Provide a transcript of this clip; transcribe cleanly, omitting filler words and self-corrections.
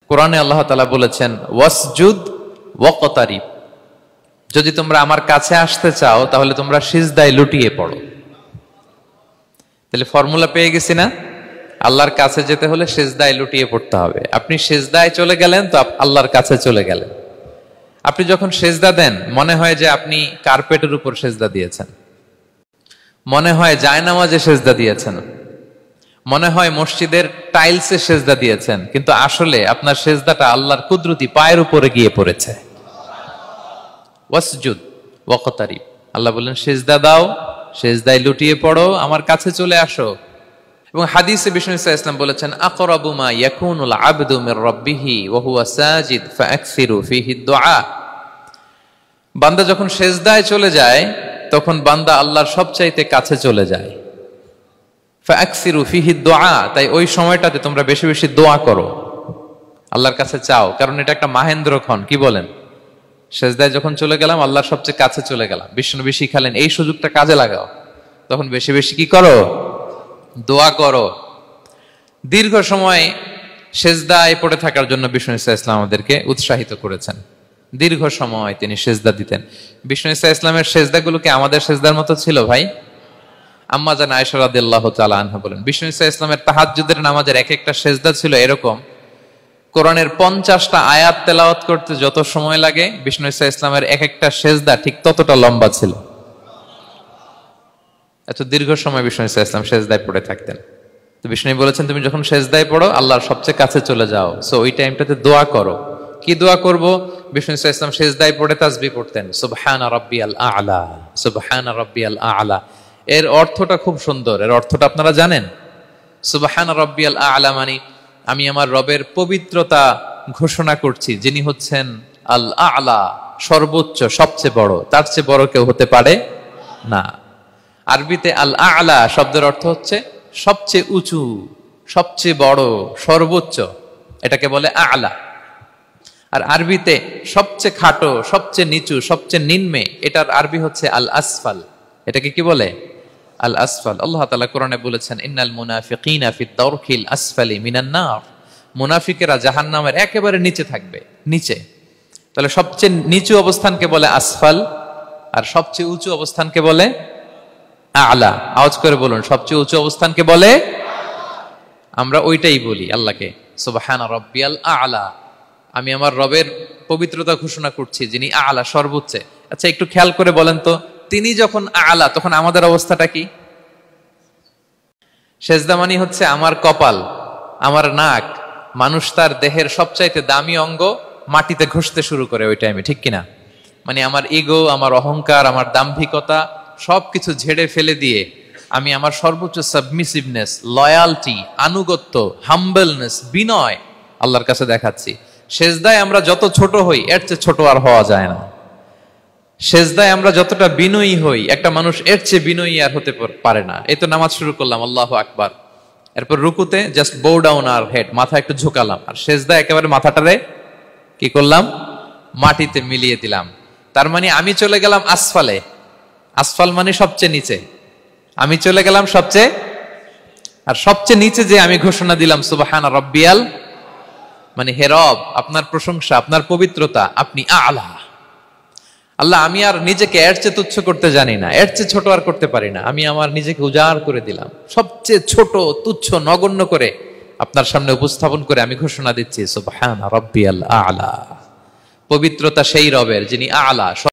কোরআনে আল্লাহ তাআলা বলেছেন ওয়াসজুদ ওয়াকতারিব, যদি তোমরা আমার কাছে আসতে চাও তাহলে তোমরা সিজদায় লুটিয়ে পড়ো। তাহলে ফর্মুলা পেয়ে গেছি না? আল্লাহর কাছে যেতে হলে সিজদায় লুটিয়ে পড়তে হবে। আপনি সিজদায় চলে গেলেন তো আল্লাহর কাছে চলে গেলেন। আপনি যখন সিজদা দেন মনে হয় যে আপনি কার্পেটের উপর সিজদা দিয়েছেন, মনে হয় জায়নামাজে সিজদা দিয়েছেন, মনে হয় মসজিদের টাইলসে সিজদা দিয়েছেন, কিন্তু আসলে আপনার সিজদাটা আল্লাহর কুদরতি পায়ের উপরে গিয়ে পড়েছে। ওয়াসজুদ ওয়াকতারিব, আল্লাহ বললেন সিজদা দাও, সিজদায় লুটিয়ে পড়ো, আমার কাছে চলে আসো। এবং হাদিসে বিষ্ণু ইসলাম বলেছেন আকরাবু মা ইয়াকুনুল আবদু মির রাব্বিহি ওয়া হুয়া সাজিদ ফাআকসিরু ফীহি দুআ। বান্দা যখন সিজদায় চলে যায় তখন বান্দা আল্লাহর সবচাইতে কাছে চলে যায়। ফাআকসিরু ফীহি দুআ, তাই ওই সময়টাতে তোমরা বেশি বেশি দোয়া করো, আল্লাহর কাছে চাও, কারণ এটা একটা মাহেন্দ্রক্ষণ। কি বলেন? সিজদায় যখন চলে গেলাম আল্লাহর সবচেয়ে কাছে চলে গেলাম। বিষ্ণু শিখালেন এই সুযোগটা কাজে লাগাও, তখন বেশি বেশি কি করো? দোয়া করো। দীর্ঘ সময় সিজদায় পড়ে থাকার জন্য বিষ্ণু ইসলাম আমাদেরকে উৎসাহিত করেছেন। দীর্ঘ সময় তিনি সিজদা দিতেন। বিষ্ণু ইসলামের সিজদাগুলো কি আমাদের সিজদার মতো ছিল ভাই? আম্মা জান আয়েশা রাদিয়াল্লাহু তাআলা আনহা বলেন বিষ্ণু ইসলামের তাহাজ্জুদের নামাজের এক একটা সিজদা ছিল এরকম, কোরআনের 50টা আয়াত তেলাওয়াত করতে যত সময় লাগে বিষ্ণু ইসলামের এক একটা সিজদা ঠিক ততটা লম্বা ছিল। এত দীর্ঘ সময় বিষ্ণু ইসলাম সিজদায় পড়ে থাকতেন। তো বিষ্ণু বলেছেন তুমি যখন সিজদায় পড়ো আল্লাহর সবচেয়ে কাছে চলে যাও, সো ওই টাইমটাতে দোয়া করো। কি দোয়া করব? বিষ্ণু ইসলাম সিজদায় পড়ে তাসবিহ পড়তেন, সুবহানা রাব্বিয়াল আ'লা, সুবহানা রাব্বিয়াল আ'লা। এর অর্থটা খুব সুন্দর। এর অর্থটা আপনারা জানেন? সুবহানা রাব্বিয়াল আ'লা মানে আমি আমার রবের পবিত্রতা ঘোষণা করছি, যিনি হচ্ছেন আল আ'লা, সর্বোচ্চ, সবচেয়ে বড়, তার চেয়ে বড় কেউ হতে পারে না। আরবিতে আল আ'লা শব্দের অর্থ হচ্ছে সবচেয়ে উঁচু, সবচেয়ে বড়, সর্বোচ্চ, এটাকে বলে আ'লা। আর আরবিতে সবচেয়ে খাটো, সবচেয়ে নিচু, সবচেয়ে নিম্নে, এটার আরবি হচ্ছে আল আসফাল। এটাকে কি বলে? আল আসফাল। আল্লাহ তাআলা কোরআনে বলেছেন ইন্নাল মুনাফিকিনা ফিদ দারকিল আসফালি মিনান নার, মুনাফিকেরা জাহান্নামের একেবারে নিচে থাকবে, নিচে। তাহলে সবচেয়ে নিচু অবস্থানকে বলে আসফাল, আর সবচেয়ে উঁচু অবস্থানকে বলে আ'লা। আওয়াজ করে বলুন, সবচেয়ে উঁচু অবস্থানকে বলে? আমরা ওইটাই বলি আল্লাহকে, সুবহানা রাব্বিয়াল আ'লা, আমি আমার রবের পবিত্রতা ঘোষণা করছি যিনি আ'লা, সর্বোচ্চ। আচ্ছা একটু খেয়াল করে বলেন তো, তিনি যখন আ'লা তখন আমাদের অবস্থাটা কি? সিজদা মানে হচ্ছে আমার কপাল, আমার নাক, মানুষ তার দেহের সবচাইতে দামি অঙ্গ মাটিতে ঘষতে শুরু করে ওই টাইমে, ঠিক কিনা? মানে আমার ইগো, আমার অহংকার, আমার দাম্ভিকতা সবকিছু ঝেড়ে ফেলে দিয়ে আমি আমার সর্বোচ্চ সাবমিসিভনেস, লয়ালটি, আনুগত্য, হাম্বলনেস, বিনয় আল্লাহর কাছে দেখাচ্ছি। সিজদায় আমরা যত ছোট হই এর চেয়ে ছোট আর হওয়া যায় না। সিজদায় আমরা যতটা বিনয়ী হই একটা মানুষ এর চেয়ে বিনয়ী আর হতে পারে না। এই তো নামাজ শুরু করলাম, আল্লাহু আকবার, এরপর রুকুতে জাস্ট বো ডাউন আর হেড, মাথা একটু ঝুঁকালাম, আর সিজদায় একেবারে মাথাটারে কি করলাম? মাটিতে মিলিয়ে দিলাম। তার মানে আমি চলে গেলাম আসফালে। আসফাল মানে সবচেয়ে নিচে, আমি চলে গেলাম সবচেয়ে, আর সবচেয়ে নিচে যে আমি ঘোষণা দিলাম সুবহানা রাব্বিয়াল, মানে হে রব আপনার প্রশংসা, আপনার পবিত্রতা, আপনি আ'লা। আল্লাহ আমি আর নিজেকে এর চেয়ে তুচ্ছ করতে জানি না, এর চেয়ে ছোট আর করতে পারি না, আমি আমার নিজেকে উজাড় করে দিলাম, সবচেয়ে ছোট, তুচ্ছ, নগণ্য করে আপনার সামনে উপস্থাপন করে আমি ঘোষণা দিচ্ছি সুবহানা রাব্বিয়াল আ'লা। পবিত্রতা সেই রবের যিনি আ'লা।